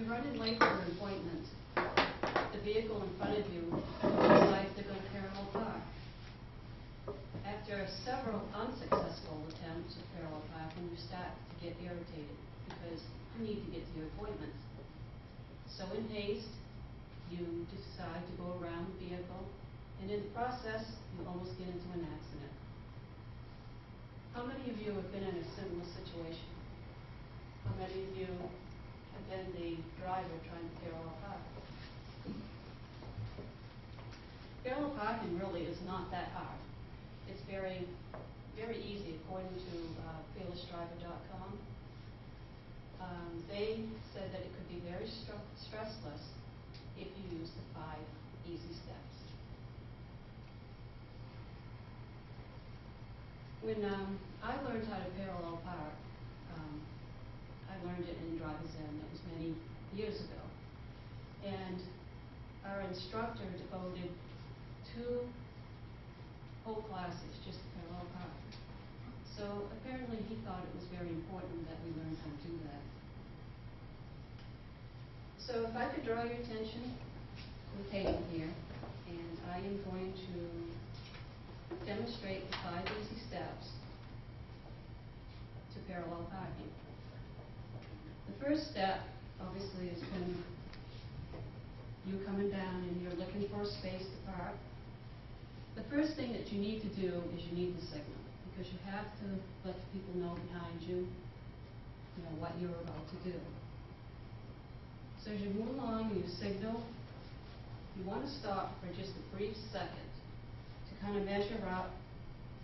you're running late for an appointment, the vehicle in front of you decides they're going to parallel park. After several unsuccessful attempts at parallel parking, you start to get irritated because you need to get to your appointment. So in haste, you decide to go around the vehicle, and in the process, you almost get into an accident. How many of you have been in a similar situation? How many of you have been the driver trying to parallel park? Parallel parking really is not that hard. It's very, very easy according to fearlessdriver.com. They said that it could be very stressless if you use the 5 easy steps. When I learned how to parallel park, I learned it in driver's ed. That was many years ago. And our instructor devoted 2 whole classes just to parallel park. So apparently he thought it was very important that we learn how to do that. So if I could draw your attention to the table here, and I am going to demonstrate the 5 easy steps to parallel parking. The first step, obviously, is when you're coming down and you're looking for a space to park. The first thing that you need to do is you need to signal, because you have to let the people know behind you, what you're about to do. So as you move along, you signal. You want to stop for just a brief second to kind of measure up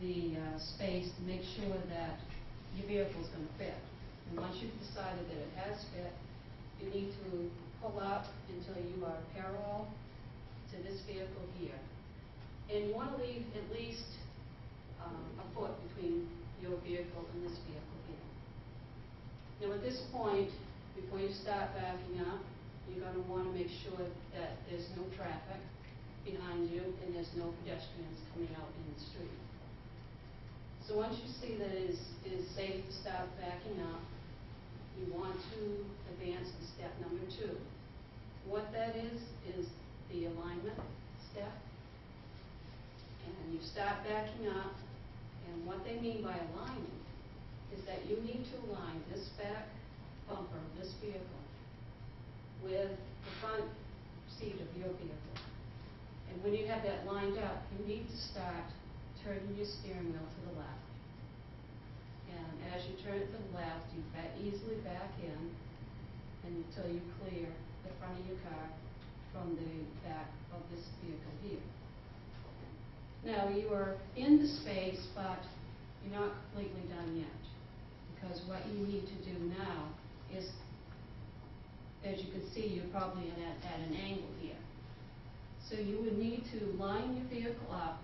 the space to make sure that your vehicle is going to fit. And once you've decided that it has fit, you need to pull up until you are parallel to this vehicle here. And you want to leave at least a foot between your vehicle and this vehicle here. Now at this point, before you start backing up, you're going to want to make sure that there's no traffic behind you and there's no pedestrians coming out in the street. So once you see that it is safe to start backing up, you want to advance to step number 2. What that is the alignment step. And you start backing up, and what they mean by aligning is that you need to align this back bumper of this vehicle with the front seat of your vehicle. And when you have that lined up, you need to start turning your steering wheel to the left. And as you turn it to the left, you easily back in until you clear the front of your car from the back of this vehicle here. Now you are in the space, but you're not completely done yet, because what you need to do now is, as you can see, you're probably at an angle here. So you would need to line your vehicle up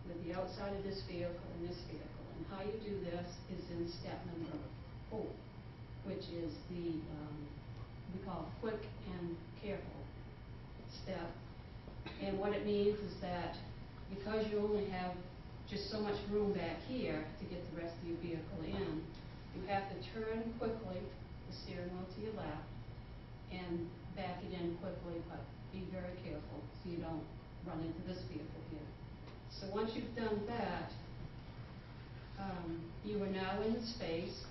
with the outside of this vehicle and this vehicle. And how you do this is in step number 4, which is the, we call quick and careful step. And what it means is that because you only have just so much room back here to get the rest of your vehicle in, you have to turn quickly the steering wheel to your left and back it in quickly, but be very careful so you don't run into this vehicle here. So once you've done that, you are now in the space,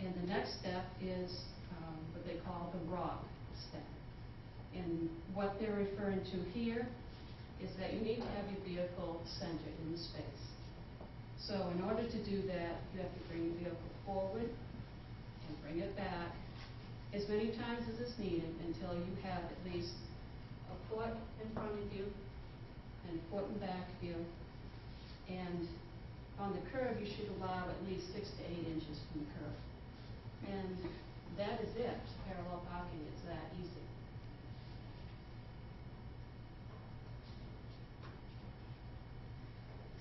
and the next step is what they call the rock step. And what they're referring to here is that you need to have your vehicle centered in the space. So in order to do that, you have to bring your vehicle forward and bring it back as many times as is needed until you have at least a foot in front of you and a foot in back of you. And on the curb, you should allow at least 6 to 8 inches from the curb. And that is it. Parallel parking is that easy.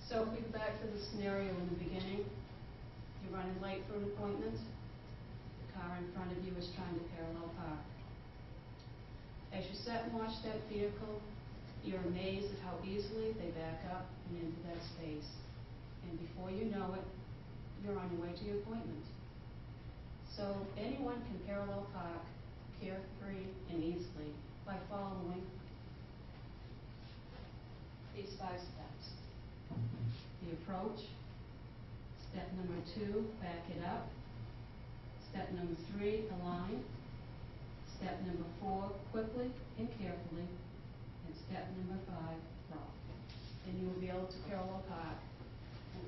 So if we go back to the scenario in the beginning, you're running late for an appointment. The car in front of you is trying to parallel park. As you sit and watch that vehicle, you're amazed at how easily they back up and into that space. And before you know it, you're on your way to your appointment. So anyone can parallel park carefree and easily by following these 5 steps. The approach. Step number 2, back it up. Step number 3, align. Step number 4, quickly and carefully. And step number 5, roll. And you will be able to parallel park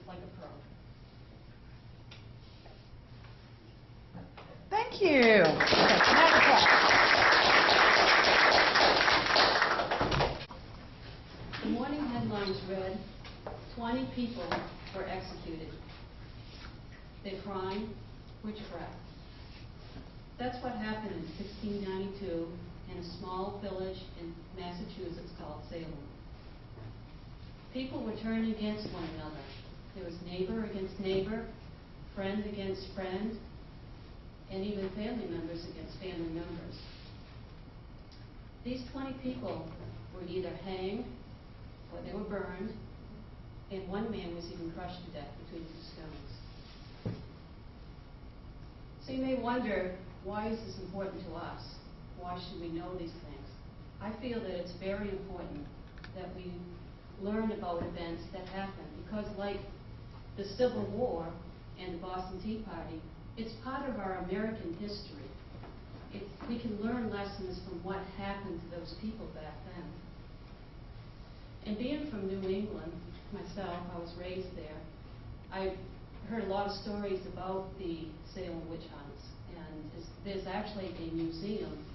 like a pro. Thank you. The morning headlines read, 20 people were executed. Their crime, witchcraft. That's what happened in 1692 in a small village in Massachusetts called Salem. People were turning against one another. There was neighbor against neighbor, friend against friend, and even family members against family members. These 20 people were either hanged or they were burned, and one man was even crushed to death between 2 stones. So you may wonder, why is this important to us? Why should we know these things? I feel that it's very important that we learn about events that happen, because like the Civil War and the Boston Tea Party, it's part of our American history. We can learn lessons from what happened to those people back then. And being from New England myself, I was raised there, I heard a lot of stories about the Salem witch hunts, and there's actually a museum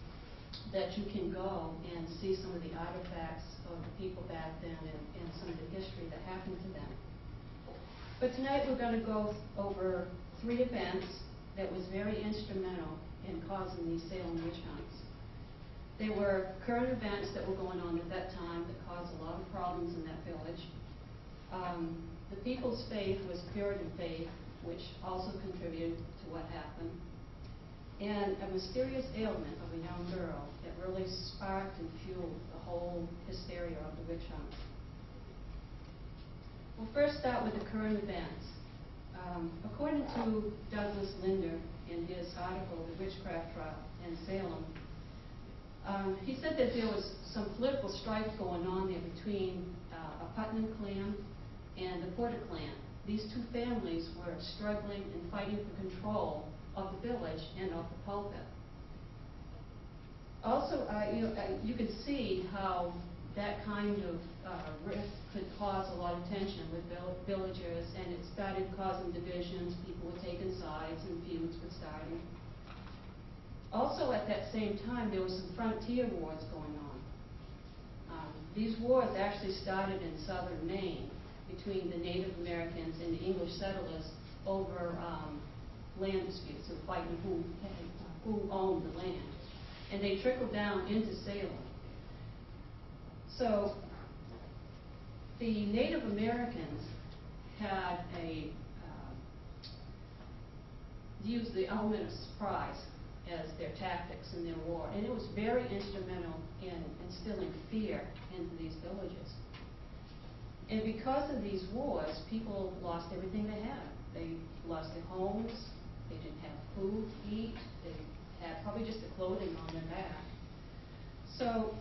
that you can go and see some of the artifacts of the people back then and some of the history that happened to them. But tonight we're going to go over 3 events that was very instrumental in causing these Salem witch hunts. They were current events that were going on at that time that caused a lot of problems in that village. The people's faith was Puritan faith, which also contributed to what happened. And a mysterious ailment of a young girl that really sparked and fueled the whole hysteria of the witch hunts. We'll first start with the current events. According to Douglas Linder in his article, The Witchcraft Trial in Salem, he said that there was some political strife going on there between a Putnam clan and the Porter clan. These 2 families were struggling and fighting for control of the village and of the pulpit. Also, you can see how that kind of rift could cause a lot of tension with villagers, and it started causing divisions. People were taking sides and feuds were starting. Also, at that same time, there were some frontier wars going on. These wars actually started in southern Maine between the Native Americans and the English settlers over land disputes, and fighting who owned the land. And they trickled down into Salem. So the Native Americans had used the element of surprise as their tactics in their war, and it was very instrumental in instilling fear into these villages. And because of these wars, people lost everything they had. They lost their homes, they didn't have food to eat, they had probably just the clothing on their back. So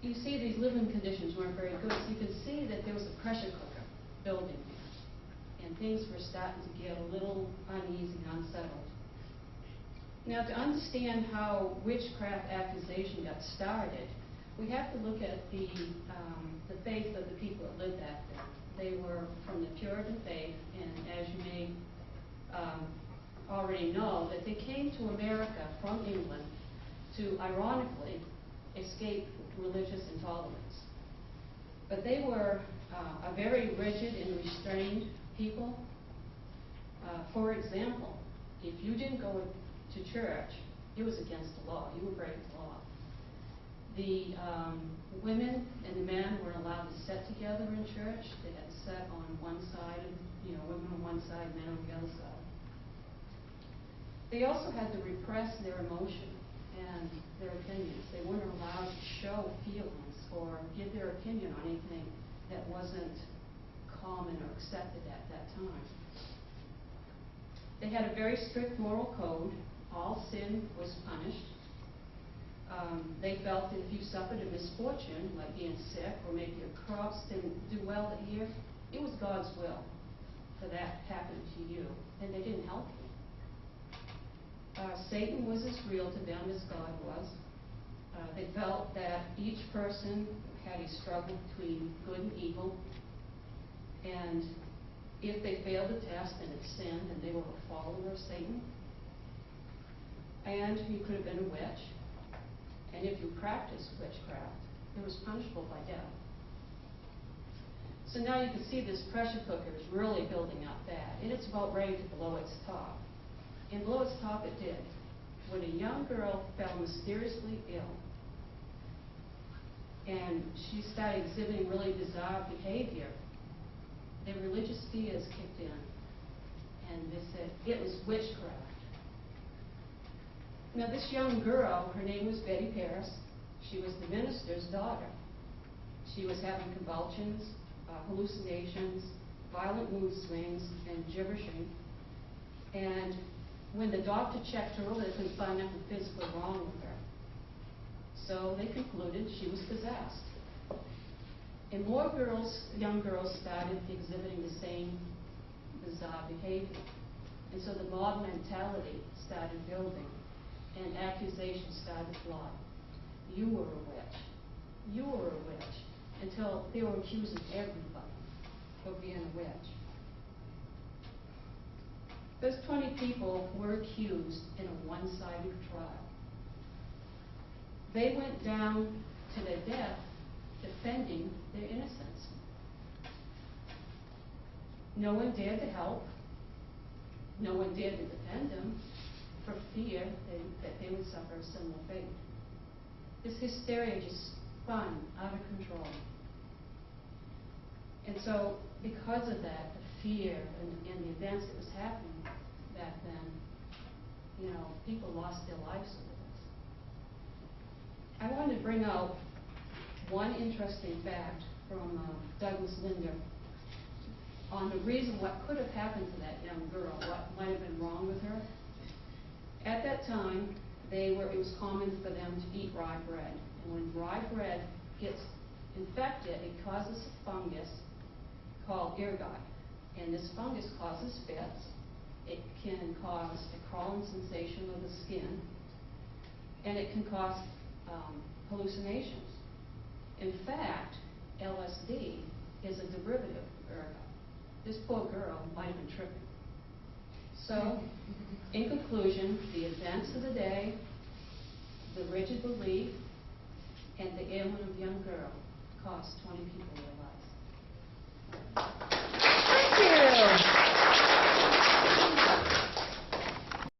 you see these living conditions weren't very good. So you can see that there was a pressure cooker building there, and things were starting to get a little uneasy and unsettled. Now, to understand how witchcraft accusation got started, we have to look at the faith of the people that lived back then. They were from the Puritan faith, and as you may already know, that they came to America from England to, ironically, escape religious intolerance. But they were a very rigid and restrained people. For example, if you didn't go to church, it was against the law. You were breaking the law. The women and the men were allowed to sit together in church. They had to sit on one side, women on one side, men on the other side. They also had to repress their emotion and their opinions. They weren't allowed to show feelings or give their opinion on anything that wasn't common or accepted at that time. They had a very strict moral code. All sin was punished. They felt that if you suffered a misfortune, like being sick, or maybe your crops didn't do well that year, it was God's will for that to happen to you, and they didn't help you. Satan was as real to them as God was. They felt that each person had a struggle between good and evil, and if they failed the test and it sinned, then they were a follower of Satan. And you could have been a witch. And if you practiced witchcraft, it was punishable by death. So now you can see this pressure cooker is really building up bad, and it's about ready to blow its top. And blow its top it did, when a young girl fell mysteriously ill. And she started exhibiting really bizarre behavior. The religious fears kicked in, and they said it was witchcraft. Now this young girl, her name was Betty Paris. She was the minister's daughter. She was having convulsions, hallucinations, violent mood swings, and gibbering. And when the doctor checked her over, they couldn't find nothing physically wrong with her. So they concluded she was possessed. And more girls, young girls, started exhibiting the same bizarre behavior. And so the mob mentality started building, and accusations started to fly. You were a witch. You were a witch. Until they were accusing everybody of being a witch. Those 20 people were accused in a one-sided trial. They went down to their death defending their innocence. No one dared to help. No one dared to defend them for fear that they would suffer a similar fate. This hysteria just spun out of control. And so, because of that, the fear and the events that was happening back then, people lost their lives over this. I wanted to bring out one interesting fact from Douglas Linder on the reason what could have happened to that young girl, what might have been wrong with her. At that time, it was common for them to eat rye bread. And when rye bread gets infected, it causes a fungus called ergot. And this fungus causes fits. It can cause a crawling sensation of the skin. And it can cause hallucinations. In fact, LSD is a derivative of ergot. This poor girl might have been tripping. So, in conclusion, the events of the day, the rigid belief, and the ailment of the young girl cost 20 people their lives.